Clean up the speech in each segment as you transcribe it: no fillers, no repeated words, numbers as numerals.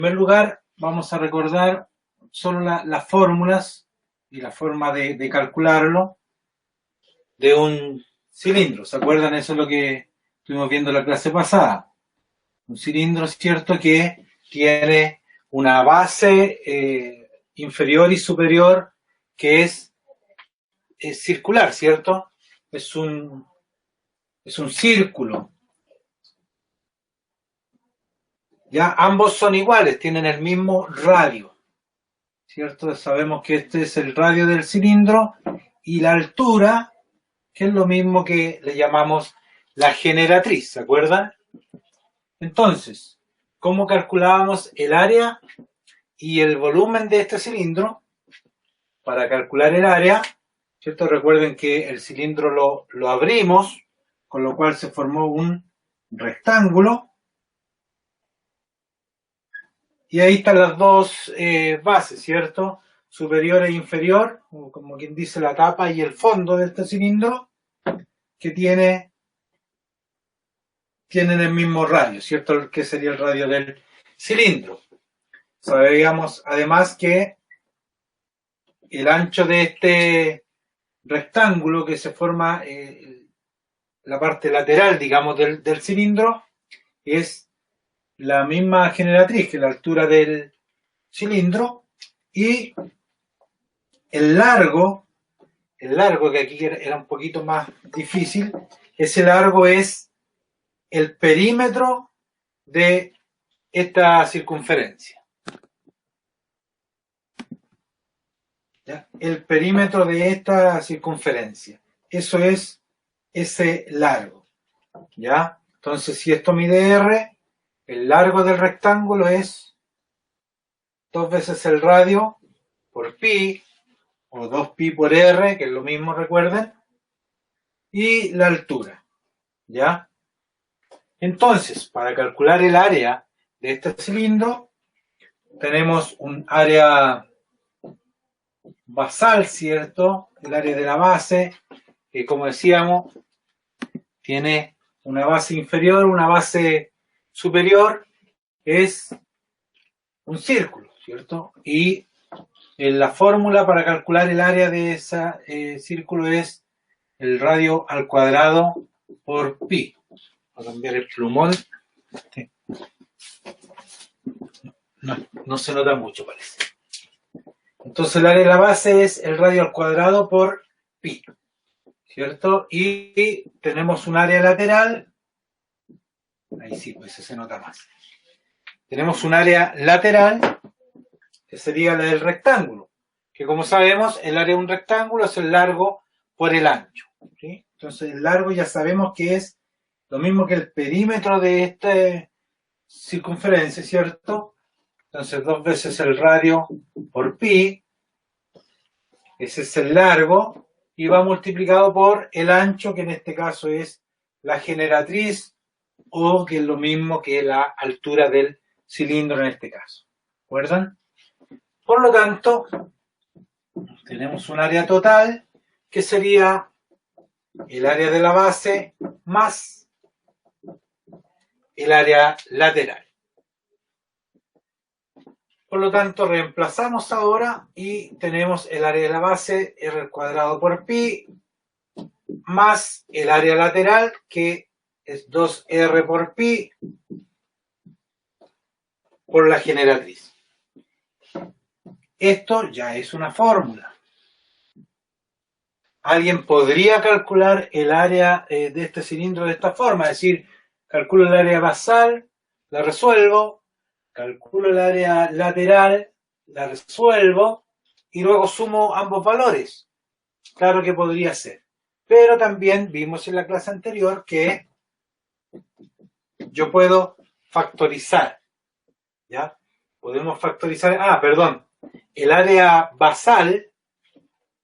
primer lugar, vamos a recordar solo las fórmulas y la forma de calcularlo de un cilindro. ¿Se acuerdan? Eso es lo que estuvimos viendo en la clase pasada. Un cilindro, ¿cierto?, que tiene una base inferior y superior que es circular, ¿cierto? Es un círculo. Ya ambos son iguales, tienen el mismo radio, ¿cierto? Sabemos que este es el radio del cilindro y la altura, que es lo mismo que le llamamos la generatriz, ¿se acuerdan? Entonces, ¿cómo calculábamos el área y el volumen de este cilindro? Para calcular el área, ¿cierto? Recuerden que el cilindro lo abrimos, con lo cual se formó un rectángulo. Y ahí están las dos bases, ¿cierto? Superior e inferior, como quien dice la tapa y el fondo de este cilindro, que tienen el mismo radio, ¿cierto? Que sería el radio del cilindro. Sabíamos además que el ancho de este rectángulo que se forma la parte lateral, digamos, del cilindro, es la misma generatriz que la altura del cilindro, y el largo, que aquí era un poquito más difícil, ese largo es el perímetro de esta circunferencia. ¿Ya? El perímetro de esta circunferencia. Eso es ese largo. ¿Ya? Entonces, si esto mide R, el largo del rectángulo es 2 veces el radio por pi, o 2pi por R, que es lo mismo, recuerden, y la altura. ¿Ya? Entonces, para calcular el área de este cilindro, tenemos un área basal, ¿cierto? El área de la base, que como decíamos, tiene una base inferior, una base superior, es un círculo, ¿cierto? Y la fórmula para calcular el área de ese círculo es el radio al cuadrado por pi. Voy a cambiar el plumón. No se nota mucho, parece. Entonces el área de la base es el radio al cuadrado por pi, ¿cierto? Y tenemos un área lateral, ahí sí, pues se nota más. Tenemos un área lateral, que sería la del rectángulo, que como sabemos, el área de un rectángulo es el largo por el ancho, ¿sí? Entonces el largo ya sabemos que es lo mismo que el perímetro de esta circunferencia, ¿cierto? Entonces 2 veces el radio por pi, ese es el largo, y va multiplicado por el ancho, que en este caso es la generatriz, o que es lo mismo que la altura del cilindro en este caso. ¿Recuerdan? Por lo tanto, tenemos un área total que sería el área de la base más el área lateral. Por lo tanto, reemplazamos ahora y tenemos el área de la base R al cuadrado por pi más el área lateral, que es 2R por pi por la generatriz. Esto ya es una fórmula. Alguien podría calcular el área de este cilindro de esta forma, es decir, calculo el área basal, la resuelvo, calculo el área lateral, la resuelvo, y luego sumo ambos valores. Claro que podría ser. Pero también vimos en la clase anterior que yo puedo factorizar. ¿Ya? Podemos factorizar, perdón, el área basal,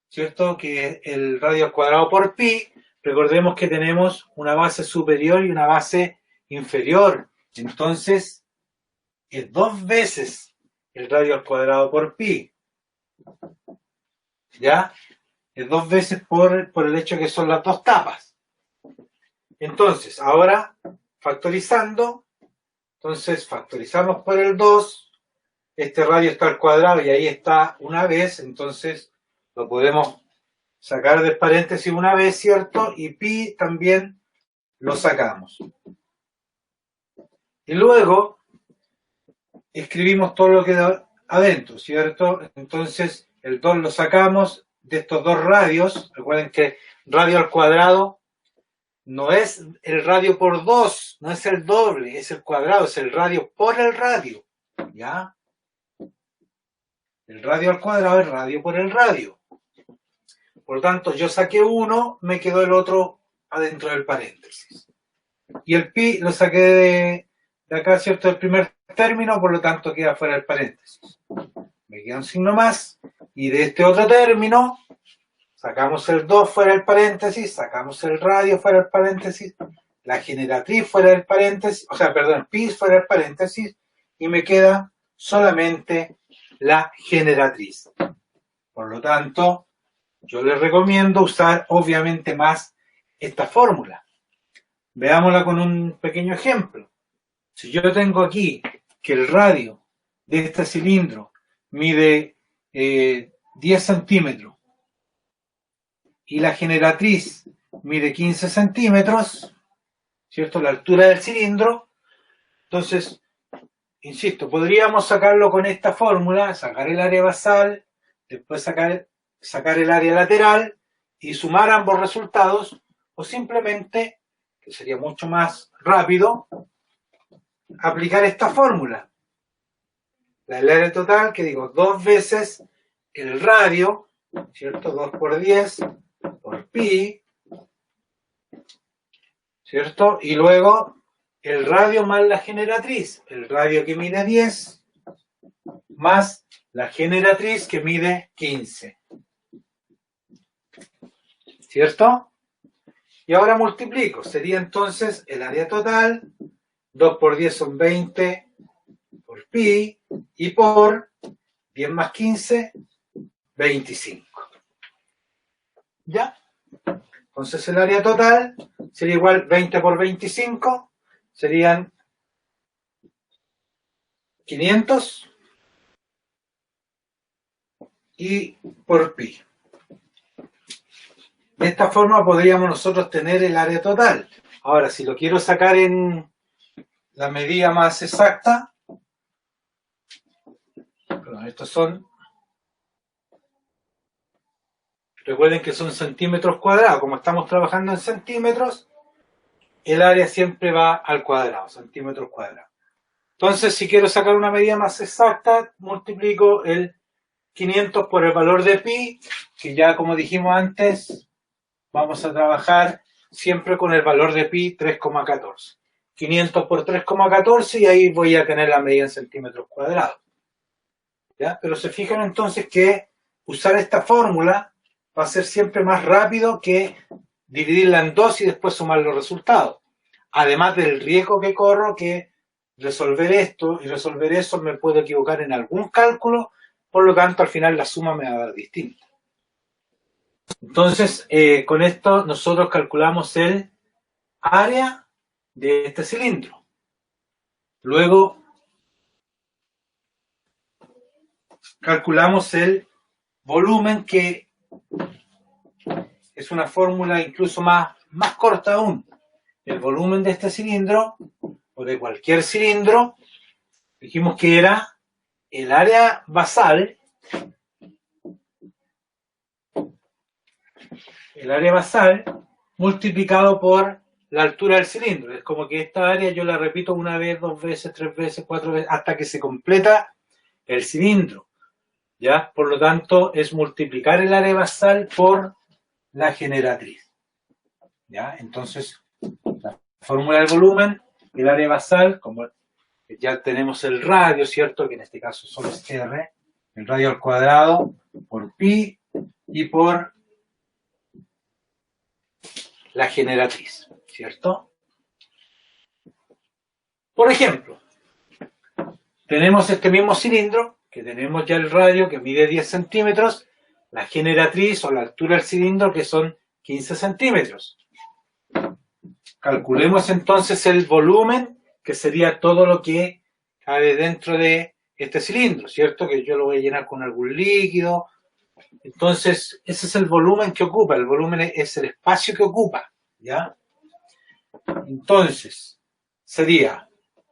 ¿cierto? Que es el radio al cuadrado por pi. Recordemos que tenemos una base superior y una base inferior. Entonces, es 2 veces el radio al cuadrado por pi. ¿Ya? Es 2 veces por el hecho que son las dos tapas. Entonces, ahora, factorizando, entonces factorizamos por el 2, este radio está al cuadrado y ahí está una vez, entonces lo podemos sacar del paréntesis una vez, ¿cierto? Y pi también lo sacamos. Y luego escribimos todo lo que da adentro, ¿cierto? Entonces el 2 lo sacamos de estos dos radios. Recuerden que radio al cuadrado no es el radio por 2, no es el doble, es el cuadrado, es el radio por el radio, ¿ya? El radio al cuadrado es radio por el radio. Por lo tanto, yo saqué uno, me quedó el otro adentro del paréntesis. Y el pi lo saqué de acá, ¿cierto? El primer término, por lo tanto queda fuera del paréntesis. Me queda un signo más. Y de este otro término, sacamos el 2 fuera del paréntesis, sacamos el radio fuera del paréntesis, la generatriz fuera del paréntesis, o sea, perdón, pi fuera del paréntesis, y me queda solamente la generatriz. Por lo tanto, yo les recomiendo usar obviamente más esta fórmula. Veámosla con un pequeño ejemplo. Si yo tengo aquí que el radio de este cilindro mide 10 centímetros y la generatriz mide 15 centímetros, ¿cierto? La altura del cilindro. Entonces, insisto, podríamos sacarlo con esta fórmula, sacar el área basal, después sacar el área lateral y sumar ambos resultados, o simplemente, que sería mucho más rápido, aplicar esta fórmula. El área total, que digo, 2 veces el radio, ¿cierto? 2 por 10 por pi, ¿cierto? Y luego el radio más la generatriz, el radio que mide 10 más la generatriz que mide 15, ¿cierto? Y ahora multiplico, sería entonces el área total, 2 por 10 son 20 por pi, y por 10 más 15, 25. ¿Ya? Entonces el área total sería igual 20 por 25, serían 500 y por pi. De esta forma podríamos nosotros tener el área total. Ahora, si lo quiero sacar en la medida más exacta, perdón, estos son, recuerden que son centímetros cuadrados, como estamos trabajando en centímetros, el área siempre va al cuadrado, centímetros cuadrados. Entonces, si quiero sacar una medida más exacta, multiplico el 500 por el valor de pi, que ya como dijimos antes, vamos a trabajar siempre con el valor de pi 3,14. 500 por 3,14 y ahí voy a tener la medida en centímetros cuadrados. ¿Ya? Pero se fijan entonces que usar esta fórmula va a ser siempre más rápido que dividirla en 2 y después sumar los resultados. Además del riesgo que corro que resolver esto y resolver eso me puedo equivocar en algún cálculo, por lo tanto al final la suma me va a dar distinta. Entonces, con esto nosotros calculamos el área de este cilindro. Luego calculamos el volumen, que es una fórmula incluso más corta aún. El volumen de este cilindro, o de cualquier cilindro, dijimos que era el área basal, multiplicado por la altura del cilindro. Es como que esta área yo la repito una vez, 2 veces, 3 veces, 4 veces, hasta que se completa el cilindro. ¿Ya? Por lo tanto, es multiplicar el área basal por la generatriz. ¿Ya? Entonces, la fórmula del volumen, el área basal, como ya tenemos el radio, ¿cierto? Que en este caso solo es R, el radio al cuadrado por pi y por la generatriz, ¿cierto? Por ejemplo, tenemos este mismo cilindro, que tenemos ya el radio que mide 10 centímetros, la generatriz o la altura del cilindro que son 15 centímetros. Calculemos entonces el volumen, que sería todo lo que cabe dentro de este cilindro, ¿cierto? Que yo lo voy a llenar con algún líquido. Entonces, ese es el volumen que ocupa. El volumen es el espacio que ocupa, ¿ya? Entonces, sería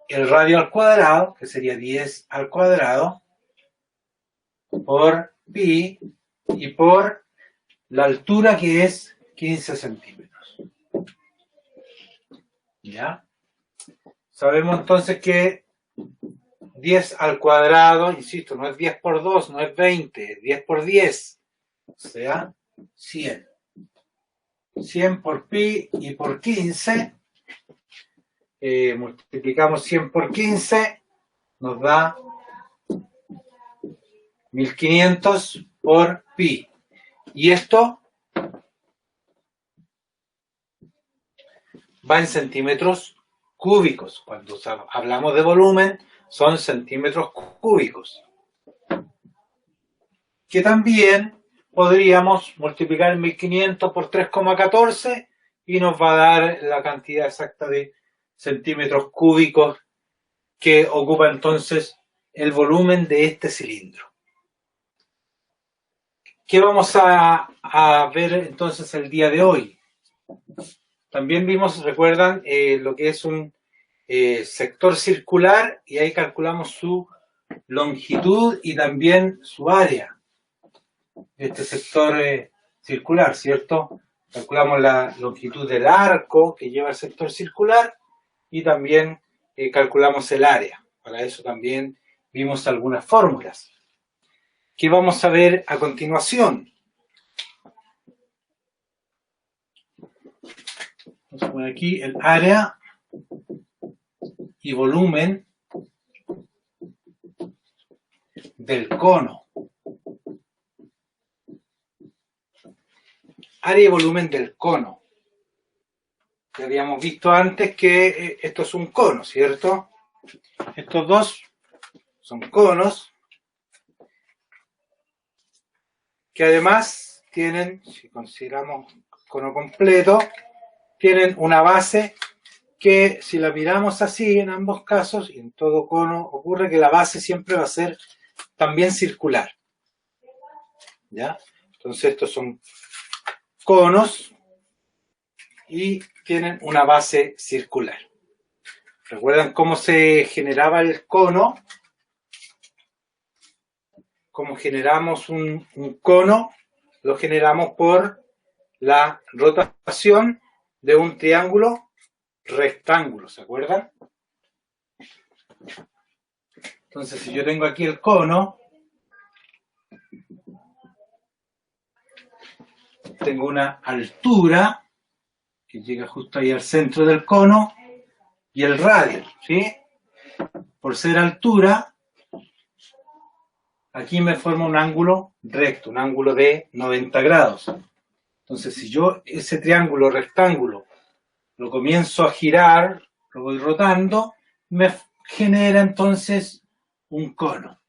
el radio al cuadrado, que sería 10 al cuadrado, por pi, y por la altura, que es 15 centímetros. ¿Ya? Sabemos entonces que 10 al cuadrado, insisto, no es 10 por 2, no es 20, es 10 por 10, o sea, 100. 100 por pi y por 15, multiplicamos 100 por 15, nos da 1500 por pi. Y esto va en centímetros cúbicos. Cuando hablamos de volumen, son centímetros cúbicos. Que también podríamos multiplicar 1500 por 3,14 y nos va a dar la cantidad exacta de centímetros cúbicos que ocupa entonces el volumen de este cilindro. ¿Qué vamos a ver entonces el día de hoy? También vimos, recuerdan, lo que es un sector circular, y ahí calculamos su longitud y también su área. Este sector circular, ¿cierto? Calculamos la longitud del arco que lleva el sector circular y también calculamos el área. Para eso también vimos algunas fórmulas. ¿Qué vamos a ver a continuación? Vamos a poner aquí el área y volumen del cono. Área y volumen del cono. Ya habíamos visto antes que esto es un cono, ¿cierto? Estos dos son conos que además tienen, si consideramos cono completo, tienen una base que, si la miramos así en ambos casos, y en todo cono ocurre, que la base siempre va a ser también circular. ¿Ya? Entonces estos son conos y tienen una base circular. ¿Recuerdan cómo se generaba el cono? Como generamos un cono, lo generamos por la rotación de un triángulo rectángulo, ¿se acuerdan? Entonces, si yo tengo aquí el cono, tengo una altura que llega justo ahí al centro del cono y el radio, ¿sí? Por ser altura, aquí me forma un ángulo recto, un ángulo de 90 grados. Entonces, si yo ese triángulo rectángulo lo comienzo a girar, lo voy rotando, me genera entonces un cono.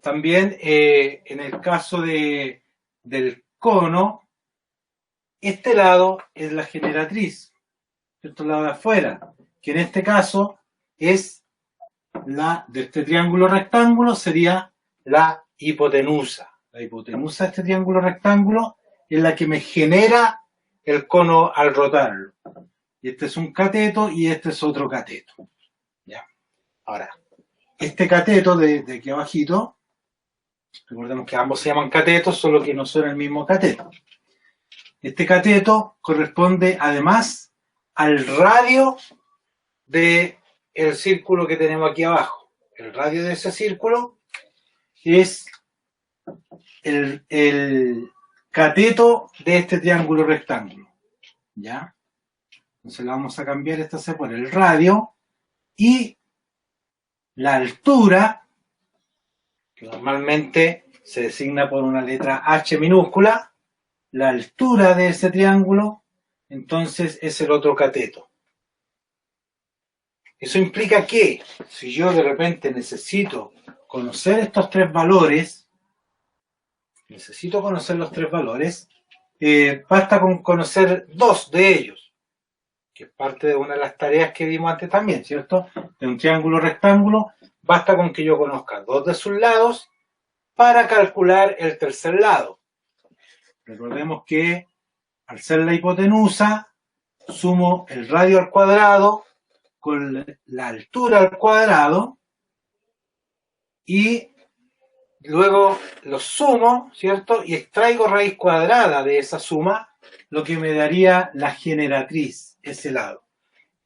También en el caso del cono, este lado es la generatriz, este lado de afuera, que en este caso es la de este triángulo rectángulo, sería la hipotenusa. La hipotenusa de este triángulo rectángulo es la que me genera el cono al rotarlo. Y este es un cateto y este es otro cateto. ¿Ya? Ahora, este cateto de aquí abajito, recordemos que ambos se llaman catetos, solo que no son el mismo cateto. Este cateto corresponde además al radio del círculo que tenemos aquí abajo. El radio de ese círculo es el cateto de este triángulo rectángulo. ¿Ya? Entonces le vamos a cambiar esta C por el radio, y la altura, que normalmente se designa por una letra H minúscula, la altura de ese triángulo, entonces es el otro cateto. Eso implica que, si yo de repente necesito conocer estos tres valores, basta con conocer dos de ellos, que es parte de una de las tareas que vimos antes también, ¿cierto? De un triángulo rectángulo, basta con que yo conozca dos de sus lados para calcular el tercer lado. Recordemos que al ser la hipotenusa, sumo el radio al cuadrado con la altura al cuadrado y luego los sumo, ¿cierto? Y extraigo raíz cuadrada de esa suma, lo que me daría la generatriz, ese lado.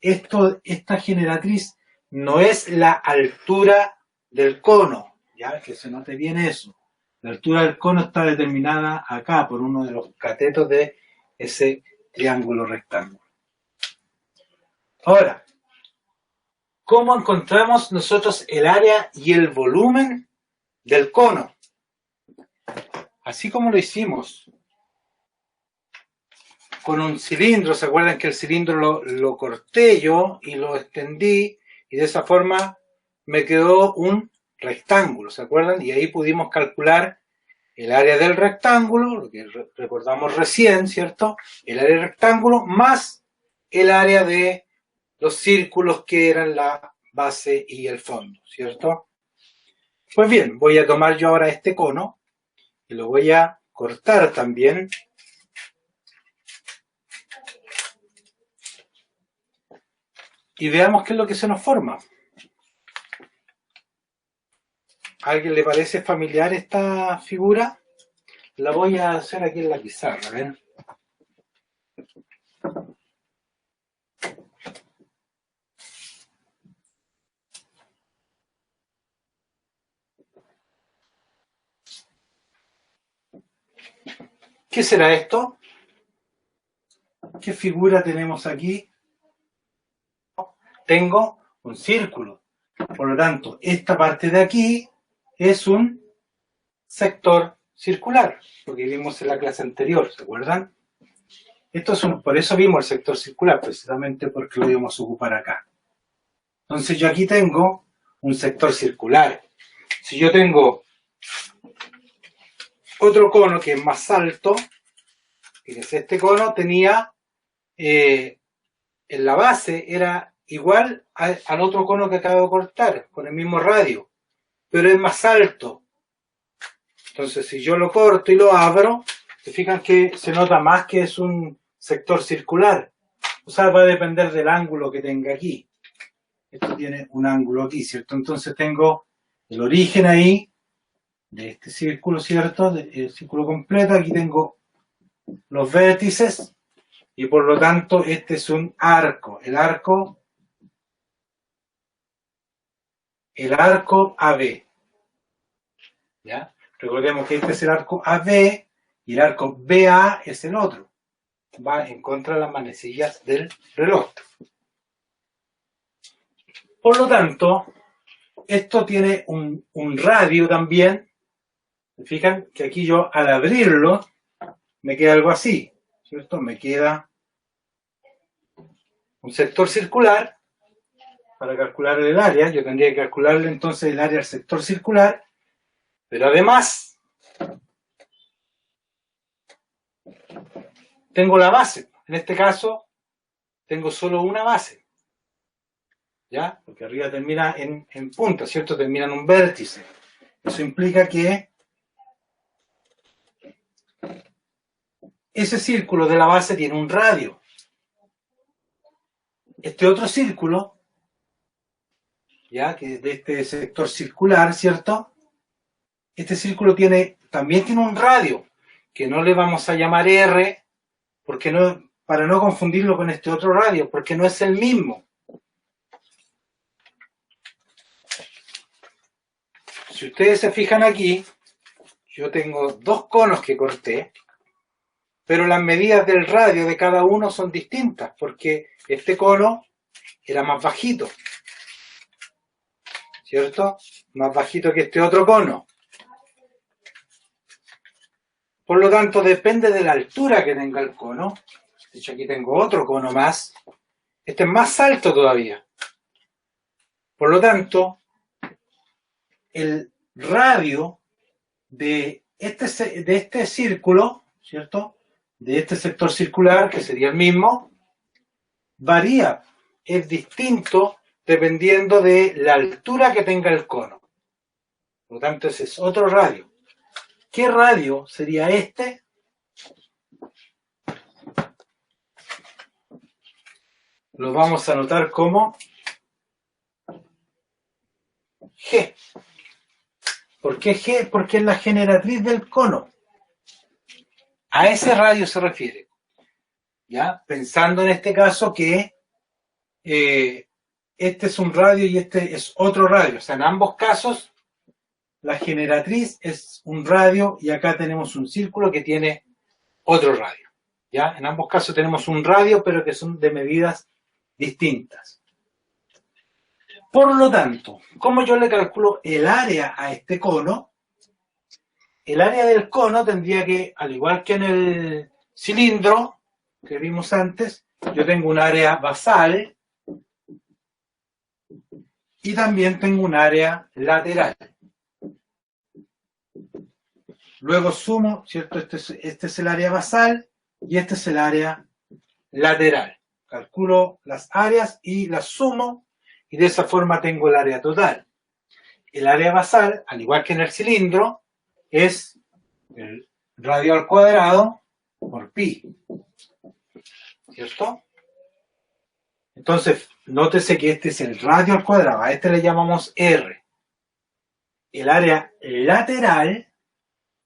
Esta generatriz no es la altura del cono, ya que se note bien eso. La altura del cono está determinada acá por uno de los catetos de ese triángulo rectángulo. Ahora, ¿cómo encontramos nosotros el área y el volumen del cono? Así como lo hicimos con un cilindro, ¿se acuerdan que el cilindro lo corté yo y lo extendí y de esa forma me quedó un rectángulo, ¿se acuerdan? Y ahí pudimos calcular el área del rectángulo, lo que recordamos recién, ¿cierto? El área del rectángulo más el área de los círculos que eran la base y el fondo, ¿cierto? Pues bien, voy a tomar yo ahora este cono y lo voy a cortar también. Y veamos qué es lo que se nos forma. ¿A alguien le parece familiar esta figura? La voy a hacer aquí en la pizarra, ¿ven? ¿Qué será esto? ¿Qué figura tenemos aquí? Tengo un círculo. Por lo tanto, esta parte de aquí es un sector circular, lo que vimos en la clase anterior, ¿se acuerdan? Por eso vimos el sector circular, precisamente porque lo íbamos a ocupar acá. Entonces yo aquí tengo un sector circular. Si yo tengo otro cono que es más alto, fíjense, este cono tenía, en la base era igual al otro cono que acabo de cortar, con el mismo radio, pero es más alto. Entonces si yo lo corto y lo abro, se fijan que se nota más que es un sector circular. O sea, va a depender del ángulo que tenga aquí. Esto tiene un ángulo aquí, ¿cierto? Entonces tengo el origen ahí, de este círculo, ¿cierto? El círculo completo, aquí tengo los vértices, y por lo tanto este es un arco, el arco AB. ¿Ya? Recordemos que este es el arco AB y el arco BA es el otro. Va en contra de las manecillas del reloj. Por lo tanto, esto tiene un radio también. ¿Se fijan? Que aquí yo al abrirlo me queda algo así, ¿cierto? Me queda un sector circular. Para calcular el área, yo tendría que calcularle entonces el área del sector circular, pero además tengo la base. En este caso, tengo solo una base, ¿ya? Porque arriba termina en punta, ¿cierto? Termina en un vértice. Eso implica que ese círculo de la base tiene un radio. Este otro círculo, ¿ya? Que es de este sector circular, ¿cierto? Este círculo también tiene un radio, que no le vamos a llamar R, porque para no confundirlo con este otro radio, porque no es el mismo. Si ustedes se fijan aquí, yo tengo dos conos que corté, pero las medidas del radio de cada uno son distintas, porque este cono era más bajito, ¿cierto? Más bajito que este otro cono. Por lo tanto, depende de la altura que tenga el cono. De hecho, aquí tengo otro cono más. Este es más alto todavía. Por lo tanto, el radio de este círculo, ¿cierto? De este sector circular, que sería el mismo, varía, es distinto dependiendo de la altura que tenga el cono. Por lo tanto, ese es otro radio. ¿Qué radio sería este? Lo vamos a anotar como G. ¿Por qué G? Porque es la generatriz del cono. A ese radio se refiere. ¿Ya? Pensando en este caso que este es un radio y este es otro radio. O sea, en ambos casos, la generatriz es un radio y acá tenemos un círculo que tiene otro radio. ¿Ya? En ambos casos tenemos un radio, pero que son de medidas distintas. Por lo tanto, ¿cómo yo le calculo el área a este cono? El área del cono tendría que, al igual que en el cilindro que vimos antes, yo tengo un área basal y también tengo un área lateral. Luego sumo, ¿cierto? Este es el área basal y este es el área lateral. Calculo las áreas y las sumo y de esa forma tengo el área total. El área basal, al igual que en el cilindro, es el radio al cuadrado por pi. ¿Cierto? Entonces, nótese que este es el radio al cuadrado, a este le llamamos R. El área lateral,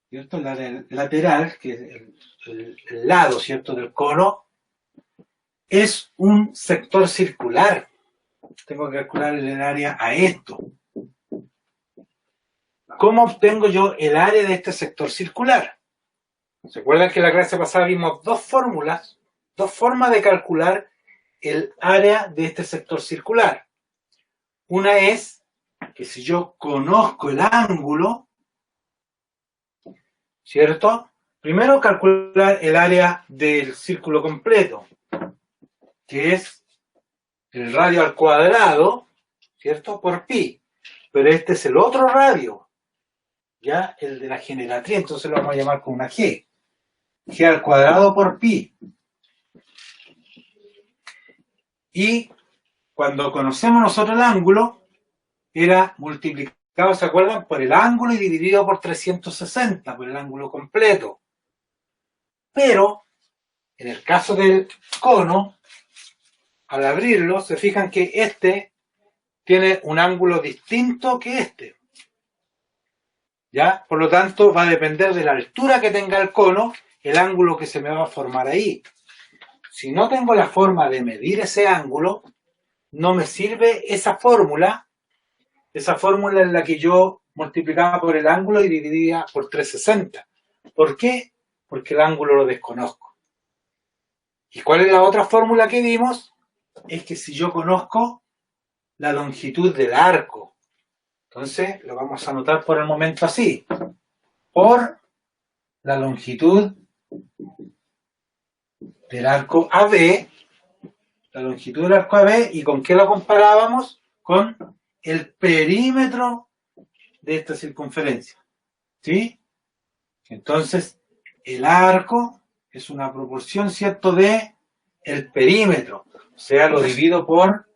¿cierto? El área lateral, que es el lado, ¿cierto?, del cono, es un sector circular. Tengo que calcular el área a esto. ¿Cómo obtengo yo el área de este sector circular? ¿Se acuerdan que en la clase pasada vimos dos fórmulas, dos formas de calcular el área de este sector circular? Una es que si yo conozco el ángulo, ¿cierto? Primero calcular el área del círculo completo, que es el radio al cuadrado, ¿cierto? Por pi. Pero este es el otro radio, ¿ya? El de la generatriz, entonces lo vamos a llamar con una G. G al cuadrado por pi. Y cuando conocemos nosotros el ángulo, era multiplicado, ¿se acuerdan? Por el ángulo y dividido por 360, por el ángulo completo. Pero, en el caso del cono, al abrirlo, se fijan que este tiene un ángulo distinto que este. ¿Ya? Por lo tanto, va a depender de la altura que tenga el cono, el ángulo que se me va a formar ahí. Si no tengo la forma de medir ese ángulo, no me sirve esa fórmula en la que yo multiplicaba por el ángulo y dividía por 360. ¿Por qué? Porque el ángulo lo desconozco. ¿Y cuál es la otra fórmula que vimos? Es que si yo conozco la longitud del arco, entonces lo vamos a anotar por el momento así, por la longitud del arco AB, la longitud del arco AB, ¿y con qué lo comparábamos? Con el perímetro de esta circunferencia, ¿sí? Entonces, el arco es una proporción, ¿cierto?, de el perímetro, o sea, lo divido por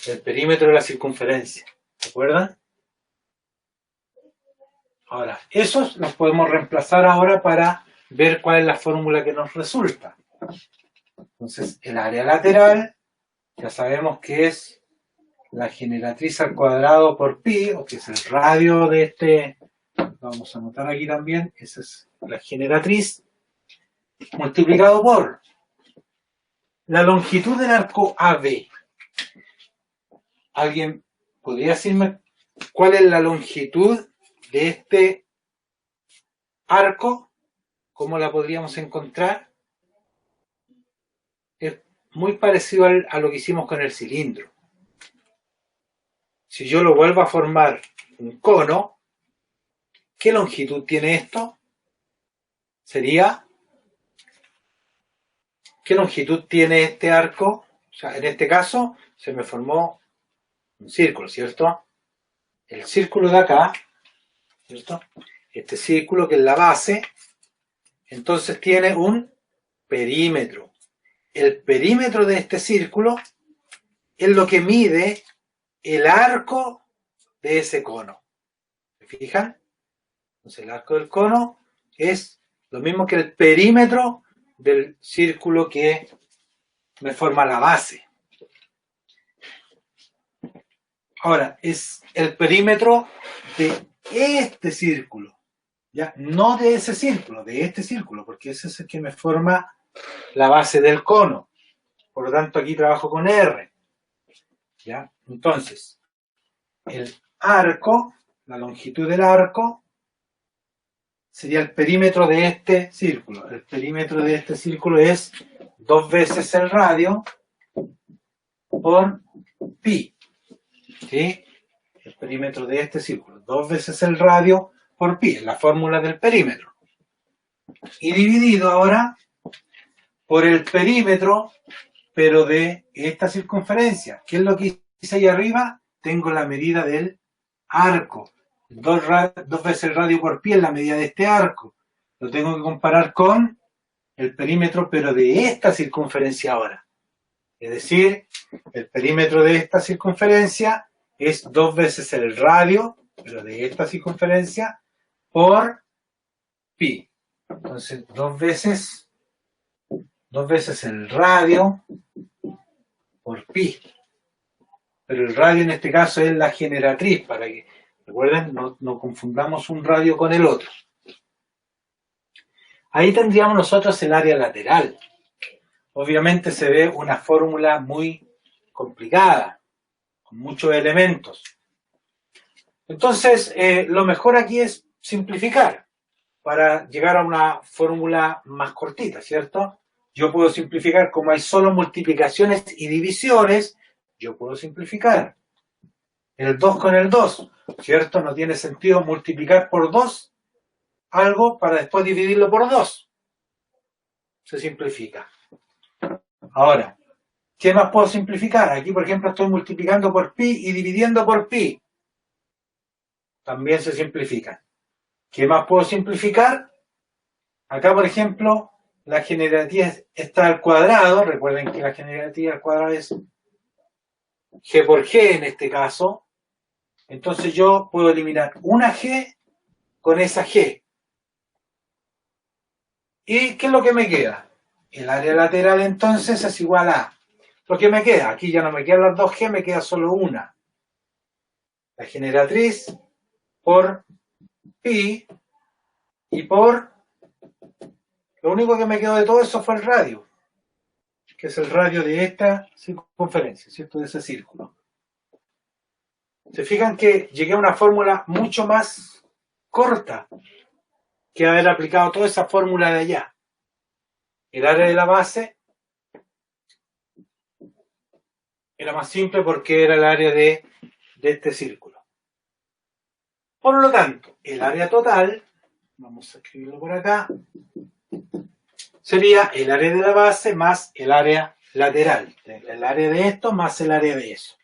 el perímetro de la circunferencia, ¿se acuerdan? Ahora, esos los podemos reemplazar ahora para ver cuál es la fórmula que nos resulta. Entonces, el área lateral, ya sabemos que es la generatriz al cuadrado por pi, o que es el radio de este, lo vamos a anotar aquí también, esa es la generatriz, multiplicado por la longitud del arco AB. ¿Alguien podría decirme cuál es la longitud de este arco? ¿Cómo la podríamos encontrar? Es muy parecido a lo que hicimos con el cilindro. Si yo lo vuelvo a formar un cono, ¿qué longitud tiene esto? Sería, ¿qué longitud tiene este arco? O sea, en este caso se me formó un círculo, ¿cierto? El círculo de acá, ¿cierto? Este círculo que es la base, entonces tiene un perímetro. el perímetro de este círculo es lo que mide el arco de ese cono. ¿Se fijan? Entonces el arco del cono es lo mismo que el perímetro del círculo que me forma la base. Ahora, es el perímetro de este círculo, ¿ya? No de ese círculo, de este círculo, porque ese es el que me forma la base del cono. Por lo tanto, aquí trabajo con R, ¿ya? Entonces, el arco, la longitud del arco, sería el perímetro de este círculo. El perímetro de este círculo es 2 veces el radio por pi. ¿Sí? El perímetro de este círculo. 2 veces el radio por pi, es la fórmula del perímetro. Y dividido ahora por el perímetro, pero de esta circunferencia. ¿Qué es lo que hice ahí arriba? Tengo la medida del arco. 2 veces el radio por pi es la medida de este arco. Lo tengo que comparar con el perímetro, pero de esta circunferencia ahora. Es decir, el perímetro de esta circunferencia es 2 veces el radio, pero de esta circunferencia, por pi. Entonces, 2 veces el radio por pi. Pero el radio en este caso es la generatriz, para que, recuerden, no confundamos un radio con el otro. Ahí tendríamos nosotros el área lateral. Obviamente se ve una fórmula muy complicada, con muchos elementos. Entonces, lo mejor aquí es simplificar para llegar a una fórmula más cortita, ¿cierto? Yo puedo simplificar, como hay solo multiplicaciones y divisiones, yo puedo simplificar. El 2 con el 2, ¿cierto? No tiene sentido multiplicar por 2 algo para después dividirlo por 2. Se simplifica. Ahora, ¿qué más puedo simplificar? Aquí, por ejemplo, estoy multiplicando por pi y dividiendo por pi. También se simplifica. ¿Qué más puedo simplificar? Acá, por ejemplo, la generatriz está al cuadrado. Recuerden que la generatriz al cuadrado es g por g en este caso. Entonces yo puedo eliminar una g con esa g. ¿Y qué es lo que me queda? El área lateral entonces es igual a lo que me queda. Aquí ya no me quedan las 2G, me queda solo una. La generatriz por pi y por... Lo único que me quedó de todo eso fue el radio, que es el radio de esta circunferencia, ¿cierto? De ese círculo. Se fijan que llegué a una fórmula mucho más corta que haber aplicado toda esa fórmula de allá. El área de la base era más simple porque era el área de este círculo. Por lo tanto, el área total, vamos a escribirlo por acá, sería el área de la base más el área lateral. El área de esto más el área de eso.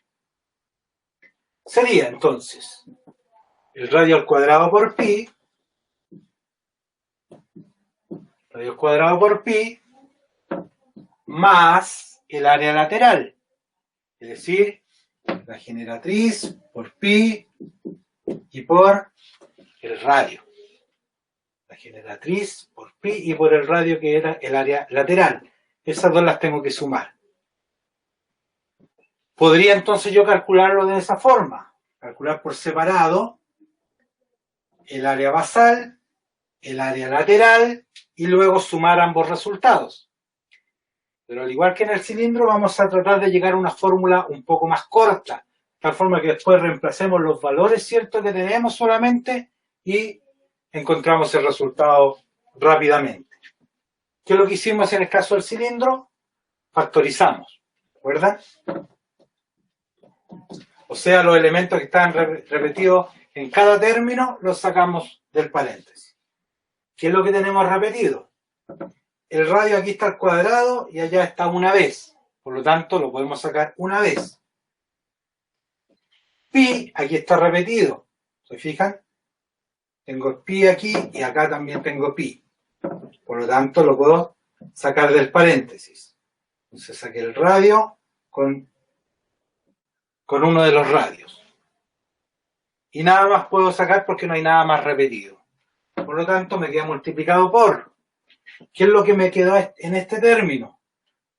Sería entonces el radio al cuadrado por pi, radio al cuadrado por pi, más el área lateral. Es decir, la generatriz por pi y por el radio. La generatriz por pi y por el radio, que era el área lateral. Esas dos las tengo que sumar. Podría entonces yo calcularlo de esa forma. Calcular por separado el área basal, el área lateral y luego sumar ambos resultados. Pero al igual que en el cilindro, vamos a tratar de llegar a una fórmula un poco más corta, de tal forma que después reemplacemos los valores ciertos que tenemos solamente y encontramos el resultado rápidamente. ¿Qué es lo que hicimos en el caso del cilindro? Factorizamos, ¿recuerdan? O sea, los elementos que están repetidos en cada término los sacamos del paréntesis. ¿Qué es lo que tenemos repetido? El radio aquí está al cuadrado y allá está una vez. Por lo tanto, lo podemos sacar una vez. Pi aquí está repetido. ¿Se fijan? Tengo pi aquí y acá también tengo pi. Por lo tanto, lo puedo sacar del paréntesis. Entonces saqué el radio con uno de los radios. Y nada más puedo sacar porque no hay nada más repetido. Por lo tanto, me queda multiplicado por. ¿Qué es lo que me quedó en este término?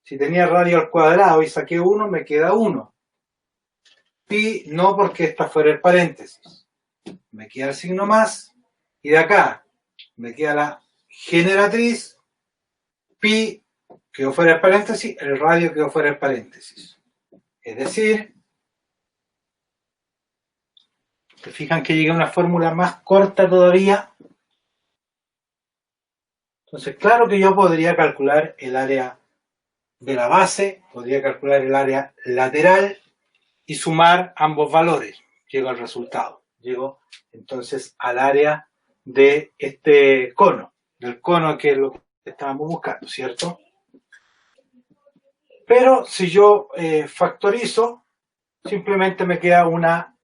Si tenía radio al cuadrado y saqué 1, me queda 1. Pi no, porque está fuera el paréntesis. Me queda el signo más. Y de acá me queda la generatriz. Pi quedó fuera el paréntesis, el radio quedó fuera el paréntesis. Es decir, ¿se fijan que llegué a una fórmula más corta todavía? Entonces, claro que yo podría calcular el área de la base, podría calcular el área lateral y sumar ambos valores. Llego al resultado. Llego entonces al área de este cono, del cono que es lo que estábamos buscando, ¿cierto? Pero si yo factorizo, simplemente me queda una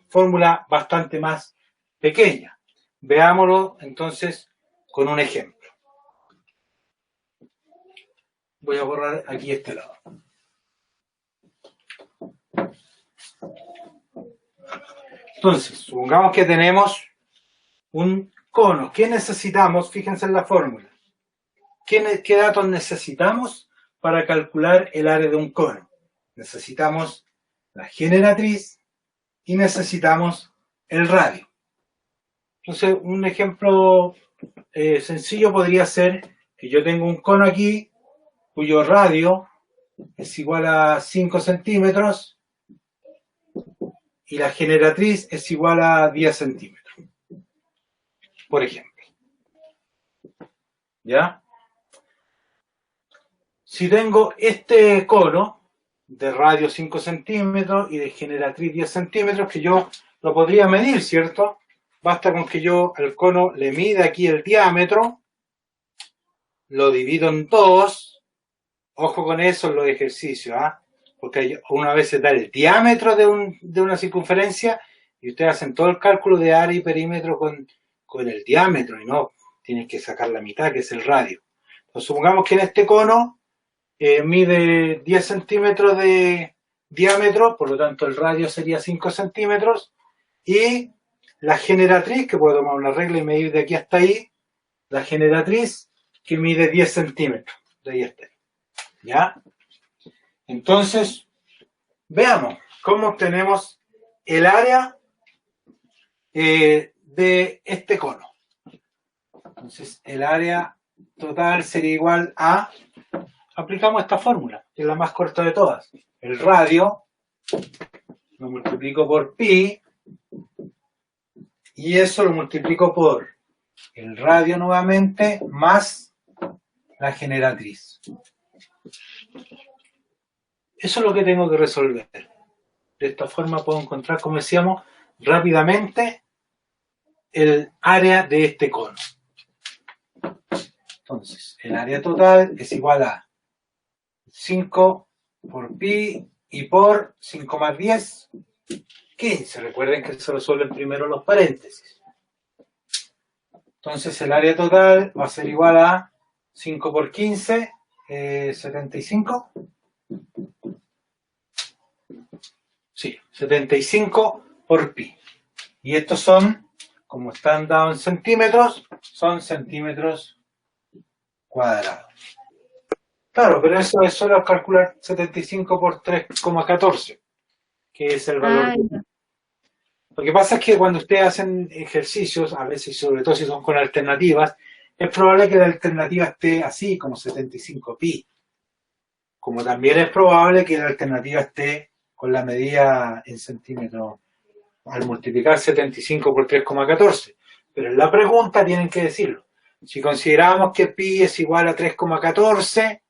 fórmula bastante más pequeña. Veámoslo entonces con un ejemplo. Voy a borrar aquí este lado. Entonces, supongamos que tenemos un cono. ¿Qué necesitamos? Fíjense en la fórmula. ¿Qué datos necesitamos para calcular el área de un cono? Necesitamos la generatriz y necesitamos el radio. Entonces, un ejemplo sencillo podría ser que yo tengo un cono aquí cuyo radio es igual a 5 centímetros y la generatriz es igual a 10 centímetros, por ejemplo. ¿Ya? Si tengo este cono de radio 5 centímetros y de generatriz 10 centímetros, que yo lo podría medir, ¿cierto? Basta con que yo al cono le mida aquí el diámetro, lo divido en 2. Ojo con eso en los ejercicios, ¿ah? Porque una vez se da el diámetro de una circunferencia y ustedes hacen todo el cálculo de área y perímetro con el diámetro y no, tienen que sacar la mitad, que es el radio. Entonces, supongamos que en este cono mide 10 centímetros de diámetro, por lo tanto el radio sería 5 centímetros y la generatriz, que puedo tomar una regla y medir de aquí hasta ahí, la generatriz que mide 10 centímetros, de ahí hasta ahí. ¿Ya? Entonces, veamos cómo obtenemos el área de este cono. Entonces, el área total sería igual a, aplicamos esta fórmula, que es la más corta de todas. El radio lo multiplico por pi y eso lo multiplico por el radio nuevamente más la generatriz. Eso es lo que tengo que resolver. De esta forma puedo encontrar, como decíamos, rápidamente el área de este cono. Entonces, el área total es igual a 5 por pi y por 5 más 10, 15. Recuerden que se resuelven primero los paréntesis. Entonces, el área total va a ser igual a 5 por 15, 75. Sí, 75 por pi. Y estos son, como están dados en centímetros, son centímetros cuadrados. Claro, pero eso es solo calcular 75 por 3,14, que es el valor. Lo que pasa es que cuando ustedes hacen ejercicios, a veces, sobre todo si son con alternativas, es probable que la alternativa esté así, como 75 pi. Como también es probable que la alternativa esté con la medida en centímetros al multiplicar 75 por 3,14. Pero en la pregunta tienen que decirlo. Si consideramos que pi es igual a 3,14,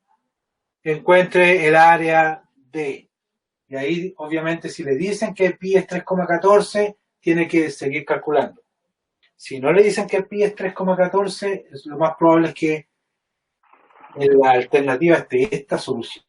encuentre el área de. Y ahí, obviamente, si le dicen que pi es 3,14, tiene que seguir calculando. Si no le dicen que pi es 3,14, lo más probable es que en la alternativa esté esta solución.